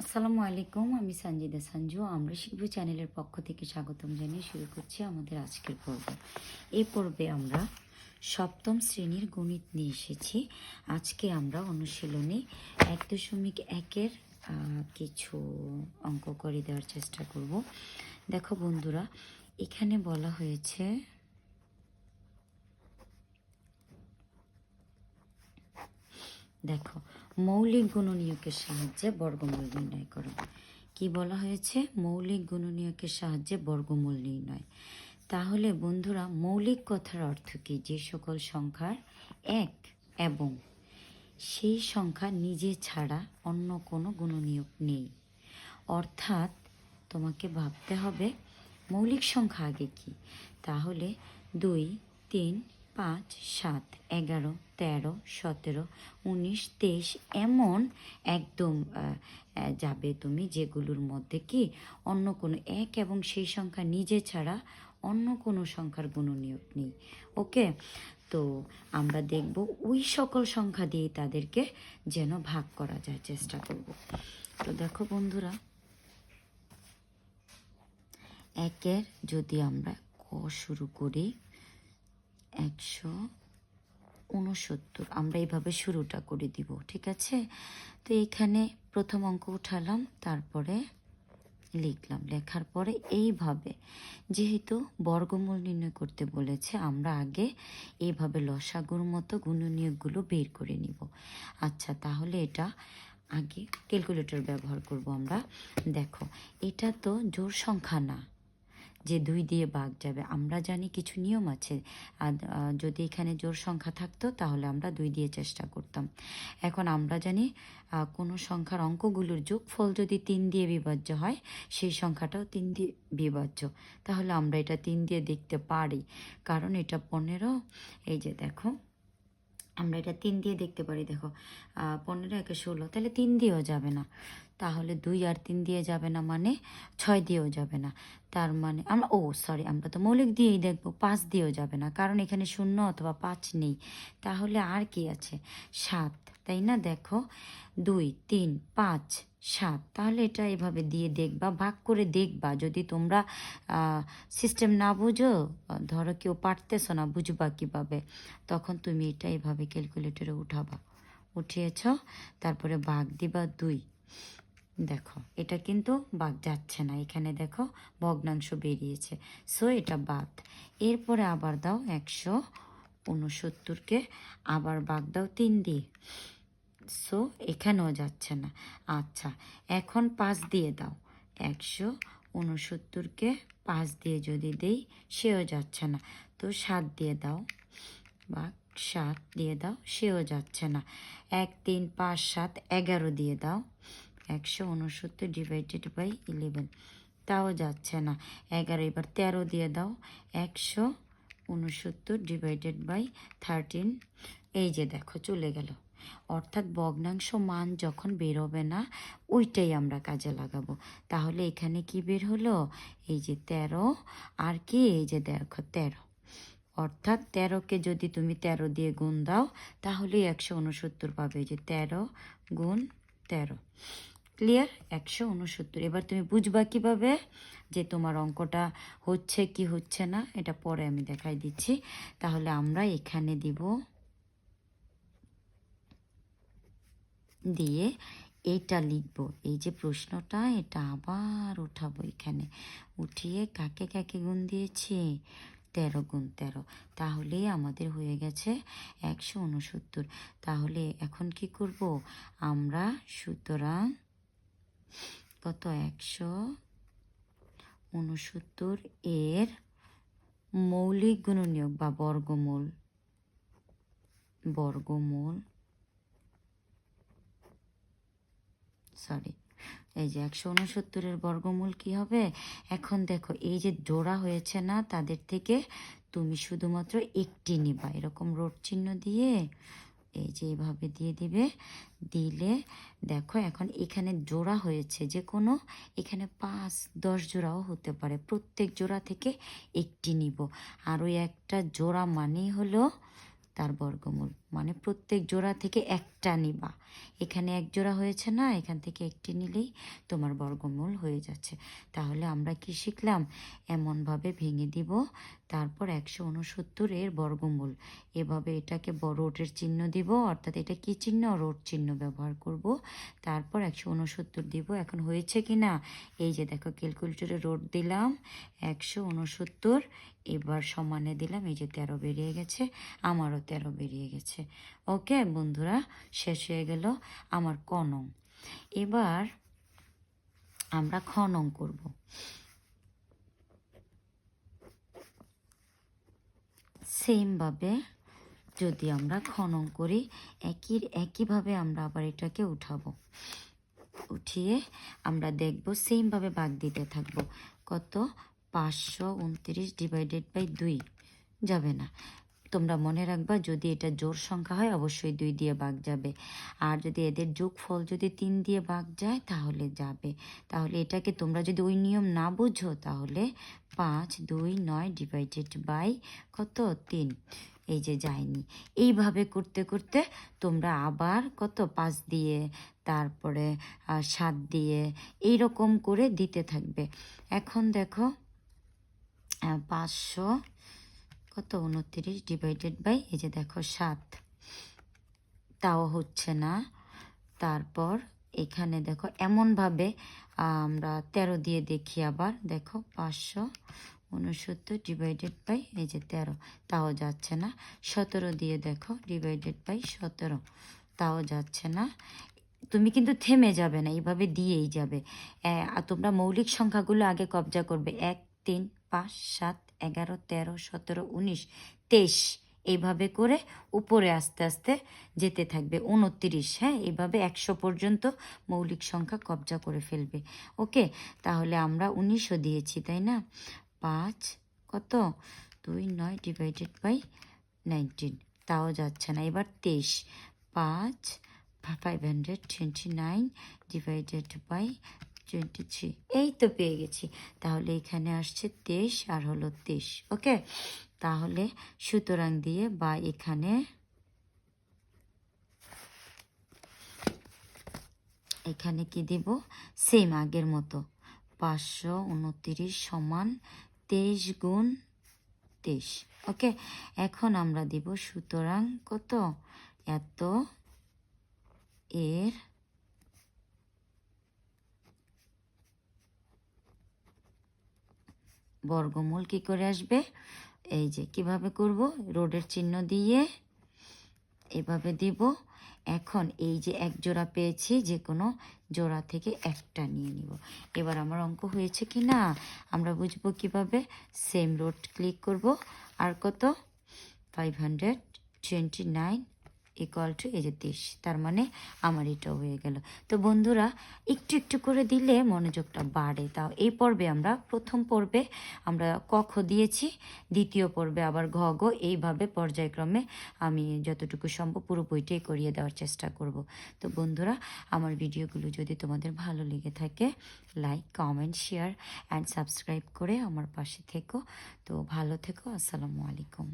আসসালামু আলাইকুম, আমি সঞ্জিদা সঞ্জু। আমরা শিখব চ্যানেলের পক্ষ থেকে স্বাগতম জানিয়ে শুরু করছি আমাদের আজকের পর্ব। এই পর্বে আমরা সপ্তম শ্রেণীর গণিত নিয়ে এসেছি। আজকে আমরা অনুশীলনী 1.1-এর কিছু অঙ্ক করে দেওয়ার চেষ্টা করব। দেখো বন্ধুরা, এখানে বলা হয়েছে দেখো মৌলিক গুণনীয়কের সাহায্যে বর্গমূল নির্ণয় করো। কি বলা হয়েছে? মৌলিক গুণনীয়কের সাহায্যে বর্গমূল নির্ণয়। তাহলে বন্ধুরা, মৌলিক কথার অর্থ কি? যে সকল সংখ্যার এক এবং সেই সংখ্যা নিজে ছাড়া অন্য কোনো গুণনীয়ক নেই। অর্থাৎ তোমাকে ভাবতে হবে মৌলিক সংখ্যা আগে কি। তাহলে 2, 3, 5, 7, 11, 13, 17, 19, 23 এমন একদম যাবে তুমি, যেগুলোর মধ্যে কি অন্য কোনো এক এবং সেই সংখ্যা নিজে ছাড়া অন্য কোনো সংখ্যার গুণনীয়ক নেই। ওকে, তো আমরা দেখব ওই সকল সংখ্যা দিয়ে তাদেরকে যেন ভাগ করা যায়, চেষ্টা করব। তো দেখো বন্ধুরা, একের যদি আমরা ক শুরু করি, 169, আমরা এইভাবে শুরুটা করে দিব, ঠিক আছে? তো এখানে প্রথম অঙ্ক উঠালাম, তারপরে লিখলাম, লেখার পরে এইভাবে, যেহেতু বর্গমূল নির্ণয় করতে বলেছে, আমরা আগে এইভাবে লসাগুর মতো গুণনীয়কগুলো বের করে নিব। আচ্ছা, তাহলে এটা আগে ক্যালকুলেটর ব্যবহার করব আমরা। দেখো, এটা তো জোড় সংখ্যা না যে 2 দিয়ে ভাগ যাবে। আমরা জানি কিছু নিয়ম আছে, আর যদি এখানে জোড় সংখ্যা থাকতো তাহলে আমরা 2 দিয়ে চেষ্টা করতাম। এখন আমরা জানি কোনো সংখ্যার অঙ্কগুলোর যোগফল যদি 3 দিয়ে বিভাজ্য হয়, সেই সংখ্যাটাও 3 দিয়ে বিভাজ্য। তাহলে আমরা এটা 3 দিয়ে দেখতে পারি, কারণ এটা 15। এই যে দেখো, আমরা এটা 3 দিয়ে দেখতে পারি। দেখো, 15 একে 16, তাহলে 3 দিয়েও যাবে না। তাহলে 2 আর 3 দিয়ে যাবে না, মানে 6 দিয়েও যাবে না। তার মানে আমরা তো মৌলিক দিয়েই দেখব, 5 দিয়েও যাবে না, কারণ এখানে 0 অথবা 5 নেই। তাহলে আর কি আছে? 7, তাই না? দেখো, 2, 3, 5, 7। তাহলে এটা এভাবে দিয়ে দেখবা, ভাগ করে দেখবা। যদি তোমরা সিস্টেম না বুঝো, ধরো কেউ পারতেছো না, বুঝবা কিভাবে, তখন তুমি এটা এভাবে ক্যালকুলেটরে উঠাবা। উঠিয়েছ, তারপরে ভাগ দিবা 2। দেখো, এটা কিন্তু বাদ যাচ্ছে না, এখানে দেখো ভগ্নাংশ বেরিয়েছে, সো এটা বাদ। এরপরে আবার দাও 169কে, আবার ভাগ দাও 3 দিয়ে, সো এখানেও যাচ্ছে না। আচ্ছা, এখন 5 দিয়ে দাও, 169কে 5 দিয়ে যদি দেই, সেও যাচ্ছে না। তো 7 দিয়ে দাও, বা 7 দিয়ে দাও, সেও যাচ্ছে না। 1, 3, 5, 7, 11 দিয়ে দাও, 169 ডিভাইডেড বাই 11, তাও যাচ্ছে না। 11, এবার 13 দিয়ে দাও, 169 ডিভাইডেড বাই 13। এই যে দেখো, চলে গেল। অর্থাৎ ভগ্নাংশ মান যখন বেরোবে না, ওইটাই আমরা কাজে লাগাবো। তাহলে এখানে কি বের হলো? এই যে 13, আর কি, এই যে দেখো 13। অর্থাৎ 13কে যদি তুমি 13 দিয়ে গুণ দাও, তাহলেই 169 পাবে। এই যে 13 গুণ 13, ক্লিয়ার? 169। এবার তুমি বুঝবা কিভাবে যে তোমার অঙ্কটা হচ্ছে কি হচ্ছে না, এটা পরে আমি দেখাই দিচ্ছি। তাহলে আমরা এখানে দিব, দিয়ে এইটা লিখবো, এই যে প্রশ্নটা, এটা আবার উঠাবো এখানে। উঠিয়ে কাকে কাকে গুণ দিয়েছি? 13 গুণ 13। তাহলে আমাদের হয়ে গেছে 169। তাহলে এখন কি করব আমরা? সুতরাং কত? 169 এর মৌলিক গুণনীয়ক বা বর্গমূল, এই যে 169-এর বর্গমূল কি হবে? এখন দেখো, এই যে জোড়া হয়েছে না, তাদের থেকে তুমি শুধুমাত্র একটি নিবা, এরকম রোড চিহ্ন দিয়ে, এই যে এইভাবে দিয়ে দিবে। দিলে দেখো, এখন এখানে জোড়া হয়েছে যে কোনো, এখানে 5, 10 জোড়াও হতে পারে, প্রত্যেক জোড়া থেকে একটি নিব। আর ওই একটা জোড়া মানেই হলো তার বর্গমূল। মানে প্রত্যেক জোড়া থেকে একটা নিবা। এখানে এক জোড়া হয়েছে না, এখান থেকে একটি নিলেই তোমার বর্গমূল হয়ে যাচ্ছে। তাহলে আমরা কি শিখলাম? এমনভাবে ভেঙে দিব, তারপর 169 এর বর্গমূল। এভাবে এটাকে রোটের চিহ্ন দিব, অর্থাৎ এটা কি চিহ্ন? রোট চিহ্ন ব্যবহার করব। তারপর 169 দিব। এখন হয়েছে কি না? এই যে দেখো, ক্যালকুলেটরে রোট দিলাম 169, এবার সমানে দিলাম, এই যে 13 বেরিয়ে গেছে, আমারও 13 বেরিয়ে গেছে। ওকে বন্ধুরা, শেষ হয়ে গেল আমার ক নং। এবার আমরা খ নং করব। সেমভাবে যদি আমরা খ নং করি, একইভাবে আমরা আবার এটাকে উঠাবো। উঠিয়ে আমরা দেখব সেমভাবে ভাগ দিতে থাকবো। কত? 529 ডিভাইডেড বাই 2 যাবে না। তোমরা মনে রাখবা, যদি এটা জোড় সংখ্যা হয় অবশ্যই 2 দিয়ে ভাগ যাবে, আর যদি এদের যোগফল যদি 3 দিয়ে ভাগ যায় তাহলে যাবে। তাহলে এটাকে তোমরা যদি ওই নিয়ম না বুঝো তাহলে 529 ডিভাইডেড বাই কত? 3, এই যে যায়নি। এইভাবে করতে করতে তোমরা আবার কত? 5 দিয়ে, তারপরে 7 দিয়ে, এইরকম করে দিতে থাকবে। এখন দেখো 500 কত? 29 ডিভাইডেড বাই, এই যে দেখো 7, তাও হচ্ছে না। তারপর এখানে দেখো এমনভাবে আমরা 13 দিয়ে দেখি আবার। দেখো 569 ডিভাইডেড বাই, এই যে 13, তাও যাচ্ছে না। 17 দিয়ে দেখো, ডিভাইডেড বাই 17, তাও যাচ্ছে না। তুমি কিন্তু থেমে যাবে না, এইভাবে দিয়েই যাবে। আর তোমরা মৌলিক সংখ্যাগুলো আগে কবজা করবে। 1, 3, 5, 7, 11, 13, 17, 19, 23, এইভাবে করে উপরে আস্তে আস্তে যেতে থাকবে। 29, হ্যাঁ, এইভাবে 100 পর্যন্ত মৌলিক সংখ্যা কবজা করে ফেলবে। ওকে, তাহলে আমরা 19ও দিয়েছি, তাই না? 5 কত? 29 ডিভাইডেড বাই 19, তাও যাচ্ছে না। এবার 23, 529 ডিভাইডেড বাই 23, এই তো পেয়ে গেছি। তাহলে এখানে আসছে 23 আর হলো 23। ওকে, তাহলে সুতরাং দিয়ে বা এখানে কি দিব? সেম আগের মতো, 529 সমান 23 গুণ 23। ওকে, এখন আমরা দিব সুতরাং কত? এত এর বর্গমূল কি করে আসবে? এই যে কিভাবে করব? রোডের চিহ্ন দিয়ে এভাবে দিব। এখন এই যে এক জোড়া পেয়েছি, যে কোনো জোড়া থেকে একটা নিয়ে নিব। এবার আমার অঙ্ক হয়েছে কি না আমরা বুঝবো কিভাবে? সেম রোড ক্লিক করব, আর কত? 529 ইকুয়াল টু এই যে 23, তার মানে আমার এটাও হয়ে গেল। তো বন্ধুরা, একটু একটু করে দিলে মনোযোগটা বাড়ে। তাও এই পর্বে আমরা প্রথম পর্বে আমরা ক খ দিয়েছি, দ্বিতীয় পর্বে আবার ঘ গ, এইভাবে পর্যায়ক্রমে আমি যতটুকু সম্ভব পুরো বইটাই করিয়ে দেওয়ার চেষ্টা করব। তো বন্ধুরা, আমার ভিডিওগুলো যদি তোমাদের ভালো লেগে থাকে, like, comment, share and subscribe করে আমার পাশে থেকো। তো ভালো থেকো। আসসালামু আলাইকুম।